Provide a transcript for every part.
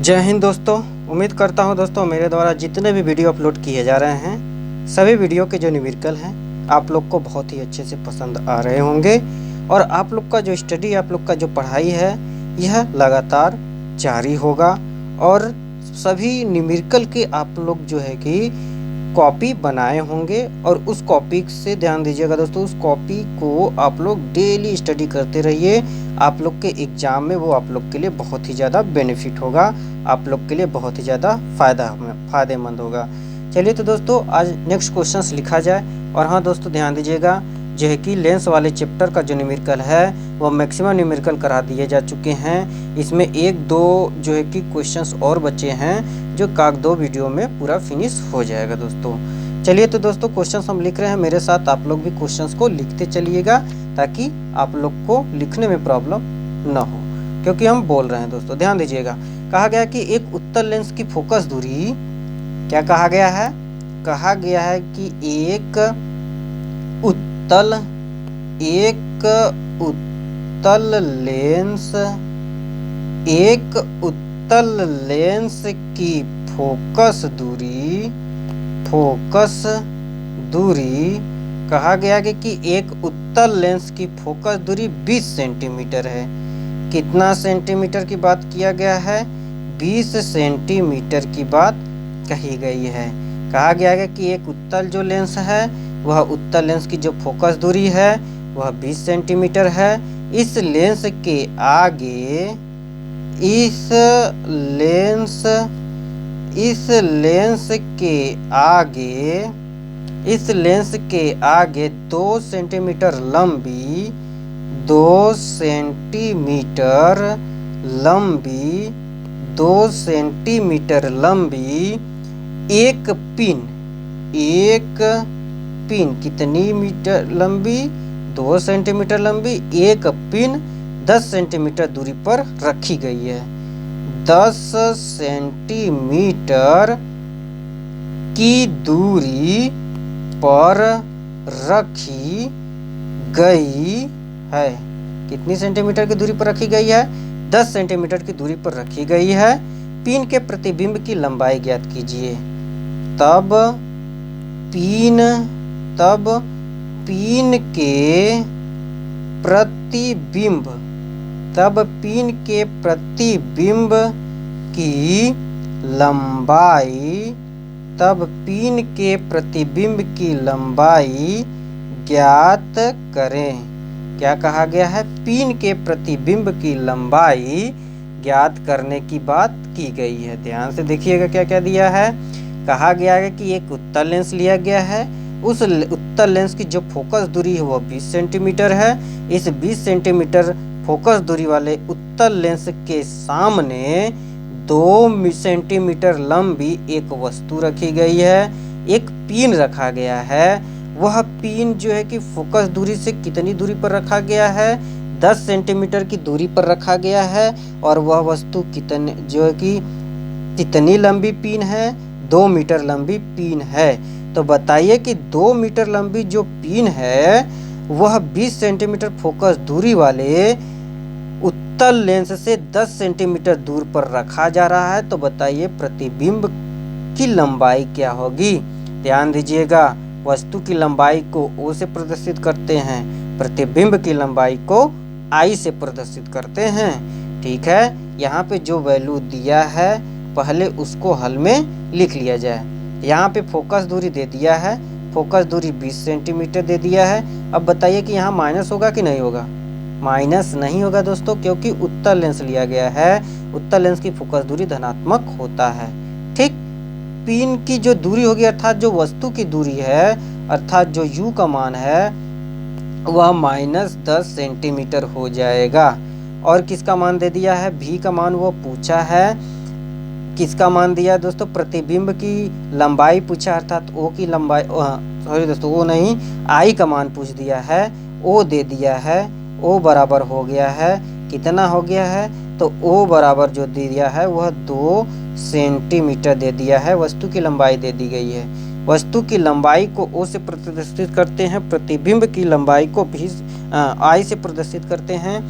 जय हिंद दोस्तों। उम्मीद करता हूं दोस्तों मेरे द्वारा जितने भी वीडियो अपलोड किए जा रहे हैं सभी वीडियो के जो न्यूमेरिकल हैं आप लोग को बहुत ही अच्छे से पसंद आ रहे होंगे और आप लोग का जो स्टडी, आप लोग का जो पढ़ाई है यह लगातार जारी होगा और सभी न्यूमेरिकल के आप लोग जो है कि कॉपी बनाए होंगे और उस कॉपी से ध्यान दीजिएगा दोस्तों, उस कॉपी को आप लोग डेली स्टडी करते रहिए। आप लोग के एग्ज़ाम में वो आप लोग के लिए बहुत ही ज़्यादा बेनिफिट होगा, आप लोग के लिए बहुत ही ज़्यादा फ़ायदेमंद होगा। चलिए तो दोस्तों आज नेक्स्ट क्वेश्चंस लिखा जाए। और हाँ दोस्तों ध्यान दीजिएगा, जो है कि लेंस वाले चैप्टर का जो न्यूमेरिकल है वो मैक्सिमम न्यूमेरिकल करा दिए जा चुके हैं। इसमें एक दो जो है कि क्वेश्चंस और बचे हैं जो काक दो वीडियो में पूरा फिनिश हो जाएगा दोस्तों। चलिए तो दोस्तों क्वेश्चंस हम लिख रहे हैं, मेरे साथ आप लोग भी क्वेश्चंस को लिखते चलिएगा ताकि आप लोग को लिखने में प्रॉब्लम ना हो, क्योंकि हम बोल रहे हैं दोस्तों। ध्यान दीजिएगा, कहा गया कि एक उत्तल लेंस की फोकस दूरी, क्या कहा गया है? कहा गया है कि एक उत्तल लेंस की फोकस दूरी कहा गया कि एक उत्तल लेंस की फोकस दूरी 20 सेंटीमीटर है। कितना सेंटीमीटर की बात किया गया है? 20 सेंटीमीटर की बात कही गई है। कहा गया है कि एक उत्तल जो लेंस है वह उत्तल लेंस की जो फोकस दूरी है वह 20 सेंटीमीटर है। इस लेंस के आगे 2 सेंटीमीटर लंबी एक पिन कितनी मीटर लंबी? 2 सेंटीमीटर लंबी एक पिन 10 सेंटीमीटर दूरी पर रखी गई है। 10 सेंटीमीटर की दूरी पर रखी गई है। कितनी सेंटीमीटर की दूरी पर रखी गई है? 10 सेंटीमीटर की दूरी पर रखी गई है। पिन के प्रतिबिंब की लंबाई ज्ञात कीजिए। तब पिन के प्रतिबिंब की लंबाई ज्ञात करें। क्या कहा गया है? पिन के प्रतिबिंब की लंबाई ज्ञात करने की बात की गई है। ध्यान से देखिएगा क्या क्या दिया है। कहा गया है कि एक उत्तल लेंस लिया गया है, उस उत्तल लेंस की जो फोकस दूरी है वो 20 सेंटीमीटर है। इस 20 सेंटीमीटर फोकस दूरी वाले उत्तल लेंस के सामने 2 सेंटीमीटर लंबी एक वस्तु रखी गई है, एक पिन रखा गया है। वह पिन जो है कि फोकस दूरी से कितनी दूरी पर रखा गया है? 10 सेंटीमीटर की दूरी पर रखा गया है। और वह वस्तु कितनी लंबी पिन है? 2 मीटर लंबी पिन है। तो बताइए कि 2 मीटर लंबी जो पिन है वह 20 सेंटीमीटर फोकस दूरी वाले उत्तल लेंस से 10 सेंटीमीटर दूर पर रखा जा रहा है। तो बताइए प्रतिबिंब की लंबाई क्या होगी? ध्यान दीजिएगा, वस्तु की लंबाई को O से प्रदर्शित करते हैं, प्रतिबिंब की लंबाई को I से प्रदर्शित करते हैं। ठीक है, यहाँ पे जो वैल्यू दिया है पहले उसको हल में लिख लिया जाए। यहाँ पे फोकस दूरी दे दिया है, फोकस दूरी 20 सेंटीमीटर दे दिया है। अब बताइए कि यहाँ माइनस होगा कि नहीं होगा? माइनस नहीं होगा दोस्तों, क्योंकि उत्तल लेंस लिया गया है। उत्तल लेंस की फोकस दूरी धनात्मक होता है। ठीक, पिन की जो दूरी होगी अर्थात जो वस्तु की दूरी है, अर्थात जो U का मान है वह -10 सेंटीमीटर हो जाएगा। और किसका मान दे दिया है? V का मान वो पूछा है। किसका मान दिया है दोस्तों? प्रतिबिंब की लंबाई पूछा, अर्थात O की लंबाई, सॉरी दोस्तों O नहीं, I का मान पूछ दिया है। O दे दिया है, O बराबर हो गया है, कितना हो गया है? तो O बराबर जो दे दिया है वह 2 सेंटीमीटर दे दिया है। वस्तु की लंबाई दे दी गई है। वस्तु की लंबाई को O से प्रदर्शित करते हैं, प्रतिबिंब की लंबाई को भी I से प्रदर्शित करते हैं।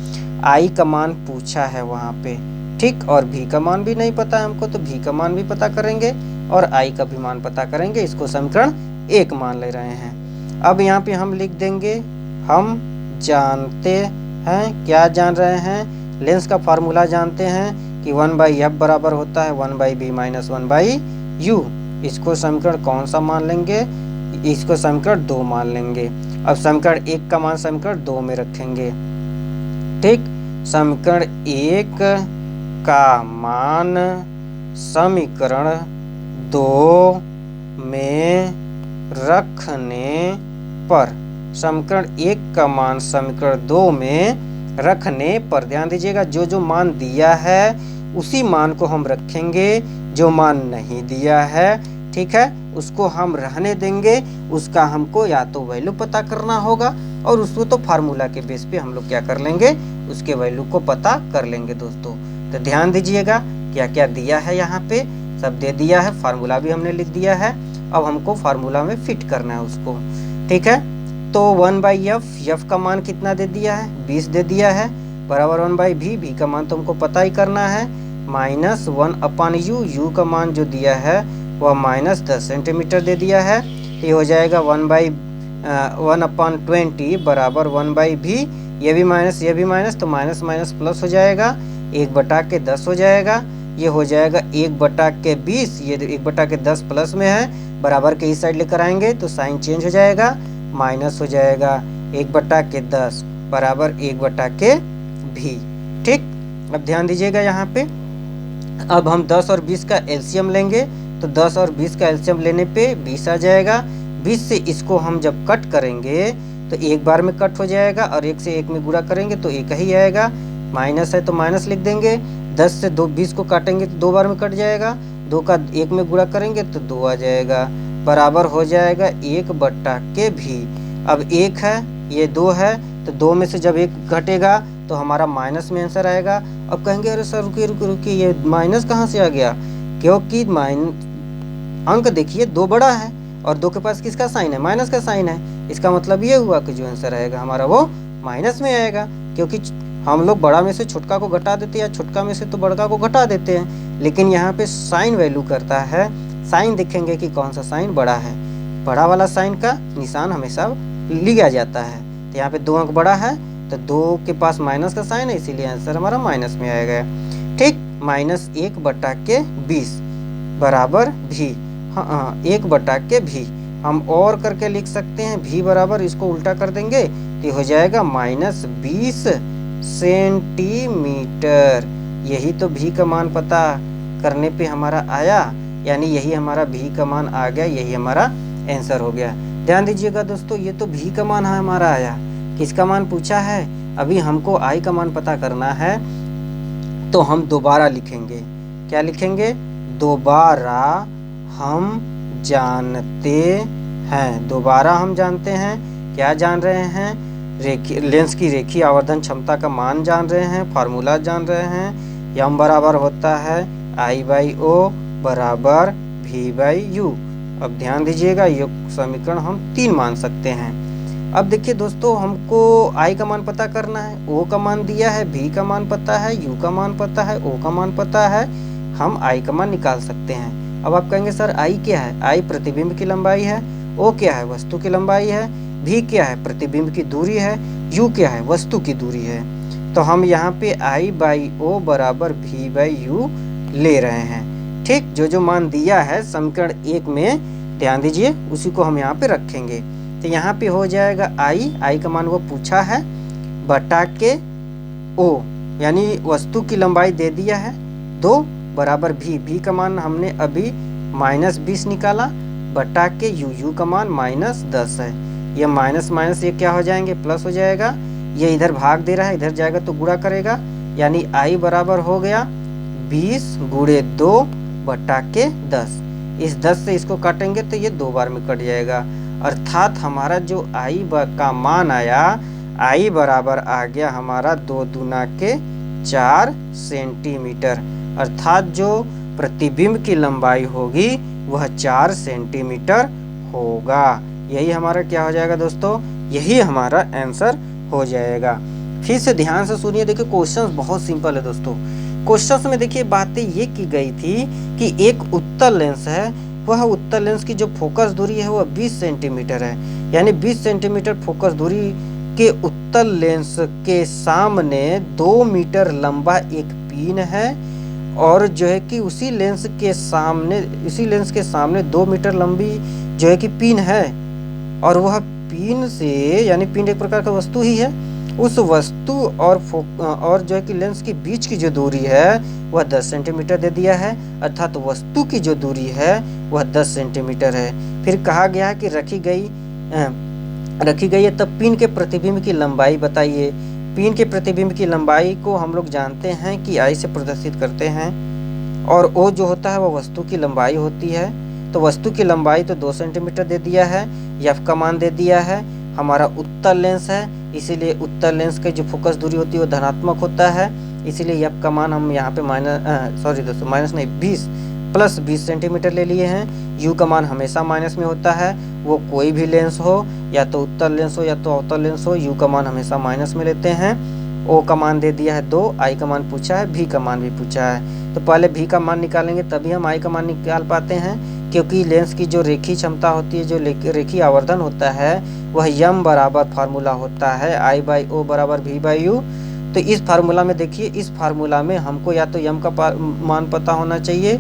I का मान पूछा है वहाँ पे, ठीक। और भी का मान भी नहीं पता है हमको, तो भी का मान भी पता करेंगे और आई का भी मान पता करेंगे। इसको समीकरण 1 मान ले रहे हैं। अब यहाँ पे हम लिख देंगे, हम जानते हैं, क्या जान रहे हैं, लेंस का फार्मूला जानते हैं कि 1/f बराबर होता है 1/b माइनस 1/u। इसको समीकरण कौन सा मान लेंगे, इसको समीकरण 2 मान लेंगे। अब समीकरण 1 का मान समीकरण 2 में रखेंगे। ठीक, समीकरण 1 का मान समीकरण 2 में रखने पर, समीकरण 1 का मान समीकरण 2 में रखने पर, ध्यान दीजिएगा, जो जो मान दिया है उसी मान को हम रखेंगे, जो मान नहीं दिया है, ठीक है, उसको हम रहने देंगे। उसका हमको या तो वैल्यू पता करना होगा और उसको तो फार्मूला के बेस पे हम लोग क्या कर लेंगे, उसके वैल्यू को पता कर लेंगे दोस्तों। तो ध्यान दीजिएगा क्या क्या दिया है, यहाँ पे सब दे दिया है, फार्मूला भी हमने लिख दिया है। अब हमको फार्मूला में फिट करना है उसको, ठीक है। तो 1/f, f का मान कितना दे दिया है, 20 दे दिया है, बराबर 1/v, v का मान तो हमको पता ही करना है, माइनस 1/u, u का मान जो दिया है वह माइनस 10 सेंटीमीटर दे दिया है। ये हो जाएगा 1/20 बराबर 1/v, ये भी माइनस, तो माइनस माइनस प्लस हो जाएगा, 1/10 हो जाएगा। ये हो जाएगा 1/20, ये 1/10 प्लस में है, बराबर के इस साइड लेकर आएंगे तो साइन चेंज हो जाएगा, माइनस हो जाएगा 1/10 बराबर 1/v। ठीक, अब ध्यान दीजिएगा यहाँ पे, अब हम 10 और 20 का एलसीएम लेंगे, तो 10 और 20 का एलसीएम लेने पे 20 आ जाएगा। 20 से इसको हम जब कट करेंगे तो एक बार में कट हो जाएगा और 1 से 1 में गुणा करेंगे तो 1 ही आएगा, माइनस है तो माइनस लिख देंगे। 10 से 20 को काटेंगे तो 2 बार में कट जाएगा, 2 का 1 में गुणा करेंगे तो 2 आ जाएगा, बराबर हो जाएगा 1/v। अब 1 है, ये 2 है, तो 2 में से जब 1 घटेगा तो हमारा माइनस में आंसर आएगा। अब कहेंगे अरे सर रुकिए, ये माइनस कहाँ से आ गया, क्योंकि अंक देखिए 2 बड़ा है और 2 के पास किसका साइन है, माइनस का साइन है। इसका मतलब ये हुआ कि जो आंसर आएगा हमारा वो माइनस में आएगा, क्योंकि हम लोग बड़ा में से छोटका को घटा देते हैं या छोटका में से तो बड़का को घटा देते हैं, लेकिन यहाँ पे साइन वैल्यू करता है। साइन देखेंगे कि कौन सा साइन बड़ा है, बड़ा वाला साइन का निशान हमेशा लिया जाता है। तो यहाँ पे 2 अंक बड़ा है तो 2 के पास माइनस का साइन है, इसीलिए आंसर हमारा माइनस में आएगा। ठीक, माइनस 1/20 बराबर भी, हाँ 1/v हम और करके लिख सकते हैं, v बराबर, इसको उल्टा कर देंगे तो हो जाएगा -20 सेंटीमीटर। यही तो v का मान पता करने पे हमारा आया, यानी यही हमारा v का मान आ गया, यही हमारा आंसर हो गया। ध्यान दीजिएगा दोस्तों, ये तो v का मान है हमारा आया, किसका मान पूछा है, अभी हमको i का मान पता करना है। तो हम दोबारा लिखेंगे, क्या लिखेंगे, दोबारा हम जानते हैं, दोबारा हम जानते हैं, क्या जान रहे हैं, लेंस की रेखीय आवर्धन क्षमता का मान जान रहे हैं, फार्मूला जान रहे हैं। यम बराबर होता है I/O बराबर V/U। अब ध्यान दीजिएगा, ये समीकरण हम 3 मान सकते हैं। अब देखिए दोस्तों, हमको I का मान पता करना है, O का मान दिया है, V का मान पता है, U का मान पता है, O का मान पता है, हम I का मान निकाल सकते हैं। अब आप कहेंगे सर I क्या है, I प्रतिबिंब की लंबाई है, O क्या है, वस्तु की लंबाई है, V क्या है, प्रतिबिंब की दूरी है, U क्या है, वस्तु की दूरी है। तो हम यहाँ पे I/O बराबर V/U ले रहे हैं। ठीक, जो जो मान दिया है समीकरण 1 में, ध्यान दीजिए, उसी को हम यहाँ पे रखेंगे। तो यहाँ पे हो जाएगा I का मान वो पूछा है, बटा के O, यानी वस्तु की लंबाई दे दिया है 2 बराबर V का मान हमने अभी -20 निकाला, बटा के U का मान -10 है। ये माइनस माइनस ये क्या हो जाएंगे, प्लस हो जाएगा। ये इधर भाग दे रहा है, इधर जाएगा तो गुणा करेगा, यानी I बराबर हो गया 20 × 2 बटा के 10। इस 10 से इसको काटेंगे तो ये 2 बार में कट जाएगा, अर्थात हमारा जो I का मान आया, I बराबर आ गया हमारा 2 दूना के 4 सेंटीमीटर, अर्थात जो प्रतिबिंब की लंबाई होगी वह 4 सेंटीमीटर होगा। यही हमारा क्या हो जाएगा दोस्तों, यही हमारा आंसर हो जाएगा। फिर से ध्यान से सुनिए, देखिए क्वेश्चन बहुत सिंपल है दोस्तों। क्वेश्चंस में देखिए बातें ये की गई थी कि एक उत्तल लेंस है, वह उत्तल लेंस की जो फोकस दूरी है वह 20 सेंटीमीटर है, यानी 20 सेंटीमीटर फोकस दूरी के उत्तल लेंस के सामने 2 मीटर लंबा एक पिन है, और जो है कि उसी लेंस के सामने 2 मीटर लंबी जो है कि पिन है, और वह पिन से, यानी पिन एक प्रकार का वस्तु ही है, उस वस्तु और जो है कि लेंस के बीच की जो दूरी है वह 10 सेंटीमीटर दे दिया है, अर्थात वस्तु की जो दूरी है वह 10 सेंटीमीटर है। फिर कहा गया है कि रखी गई है, तब पिन के प्रतिबिंब की लंबाई बताइए। पिन के प्रतिबिंब की लंबाई को हम लोग जानते हैं कि आई से प्रदर्शित करते हैं, और ओ जो होता है वह वस्तु की लंबाई होती है। तो वस्तु की लंबाई तो 2 सेंटीमीटर दे दिया है, एफ का मान दे दिया है। हमारा उत्तल लेंस है, इसीलिए उत्तल लेंस की जो फोकस दूरी होती है वो धनात्मक होता है, इसीलिए एफ का मान हम यहाँ पे प्लस 20 सेंटीमीटर ले लिए हैं। यू का मान हमेशा माइनस में होता है, वो कोई भी लेंस हो, या तो उत्तल लेंस हो या तो अवतल लेंस हो, यू का मान हमेशा माइनस में लेते हैं। ओ का मान दे दिया है 2, आई का मान पूछा है, भी का मान भी पूछा है। तो पहले भी का मान निकालेंगे तभी हम आई का मान निकाल पाते हैं, क्योंकि लेंस की जो रेखी क्षमता होती है, जो रेखी आवर्धन होता है, वह यम बराबर फार्मूला होता है आई बाई ओ बराबर भी बाई यू। तो इस फार्मूला में देखिए, इस फार्मूला में हमको या तो यम का मान पता होना चाहिए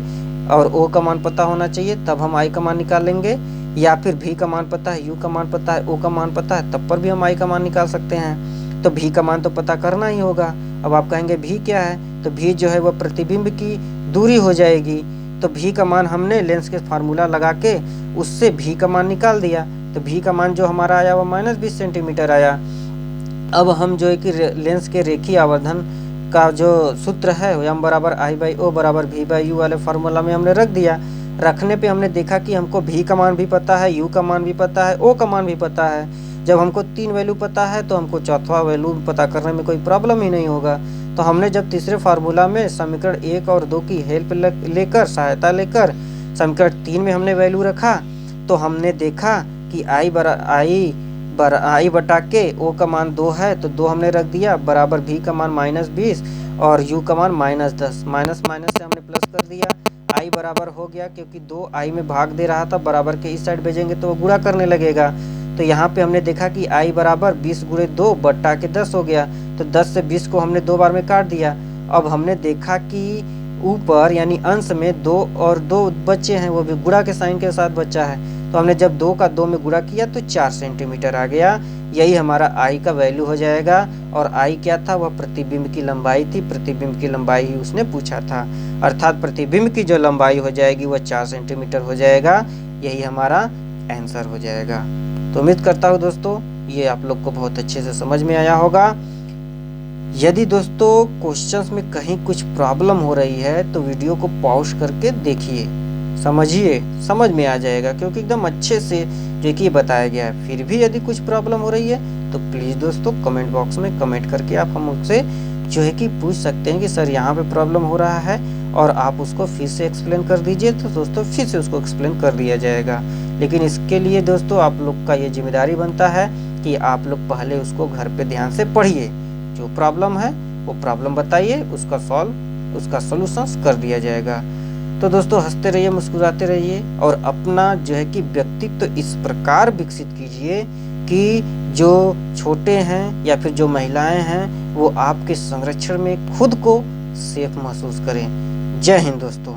और ओ का मान पता होना चाहिए, तब हम आई का मान निकालेंगे, या फिर भी का मान पता है, यू का मान पता है, ओ का मान पता है, तब पर भी हम आई का मान निकाल सकते हैं। तो भी का मान तो पता करना ही होगा। अब आप कहेंगे भी क्या है, तो भी जो है वह प्रतिबिंब की दूरी हो जाएगी। तो भी का मान हमने लेंस के फार्मूला लगा के उससे भी का मान निकाल दिया, तो भी का मान जो हमारा आया वह -20 सेंटीमीटर आया। अब हम जो है कि लेंस के रेखीय आवर्धन का जो सूत्र है एम बराबर आई बाई ओ बराबर भी बाई यू वाले फार्मूला में हमने रख दिया। रखने पे हमने देखा कि हमको भी का मान भी पता है, यू का मान भी पता है, ओ का मान भी पता है। जब हमको 3 वैल्यू पता है तो हमको चौथा वैल्यू पता करने में कोई प्रॉब्लम ही नहीं होगा। तो हमने जब तीसरे फार्मूला में समीकरण 1 और 2 की हेल्प लेकर, सहायता लेकर समीकरण 3 में हमने वैल्यू रखा, तो हमने देखा कि आई बटा के ओ का मान 2 है, तो 2 हमने रख दिया, बराबर भी का मान -20 और यू का मान -10, माइनस से हमने प्लस कर दिया। आई बराबर हो गया, क्योंकि 2 आई में भाग दे रहा था, बराबर के इस साइड भेजेंगे तो वो गुणा करने लगेगा। तो यहाँ पे हमने देखा कि आई बराबर 20 गुणे 2 बट्टा के 10 हो गया। तो 10 से 20 को हमने 2 बार में काट दिया। अब हमने देखा कि ऊपर यानी अंश में 2 और 2 बच्चे हैं, वो भी गुणा के साइन के साथ बचा है। तो हमने जब 2 का 2 में गुणा किया तो 4 सेंटीमीटर आ गया। यही हमारा आई का वैल्यू हो जाएगा। और आई क्या था, वह प्रतिबिंब की लंबाई थी, प्रतिबिंब की लंबाई ही उसने पूछा था, अर्थात प्रतिबिंब की जो लंबाई हो जाएगी वह 4 सेंटीमीटर हो जाएगा। यही हमारा आंसर हो जाएगा। तो उम्मीद करता हूँ दोस्तों ये आप लोग को बहुत अच्छे से समझ में आया होगा। यदि दोस्तों क्वेश्चंस में कहीं कुछ प्रॉब्लम हो रही है तो वीडियो को पॉज करके देखिए, समझिए, समझ में आ जाएगा, क्योंकि एकदम अच्छे से जो कि बताया गया है। फिर भी यदि कुछ प्रॉब्लम हो रही है तो प्लीज़ दोस्तों कमेंट बॉक्स में कमेंट करके आप हम उससे जो है कि पूछ सकते हैं कि सर यहाँ पे प्रॉब्लम हो रहा है, और आप उसको फिर से एक्सप्लेन कर दीजिए, तो दोस्तों फिर से उसको एक्सप्लेन कर दिया जाएगा। लेकिन इसके लिए दोस्तों आप लोग का ये जिम्मेदारी बनता है कि आप लोग पहले उसको घर पे ध्यान से पढ़िए, जो प्रॉब्लम है वो प्रॉब्लम बताइए, उसका सॉल्यूशन कर दिया जाएगा। तो दोस्तों हंसते रहिए, मुस्कुराते रहिए, और अपना जो है कि व्यक्तित्व तो इस प्रकार विकसित कीजिए कि जो छोटे हैं या फिर जो महिलाएं हैं वो आपके संरक्षण में खुद को सेफ महसूस करें। जय हिंद दोस्तों।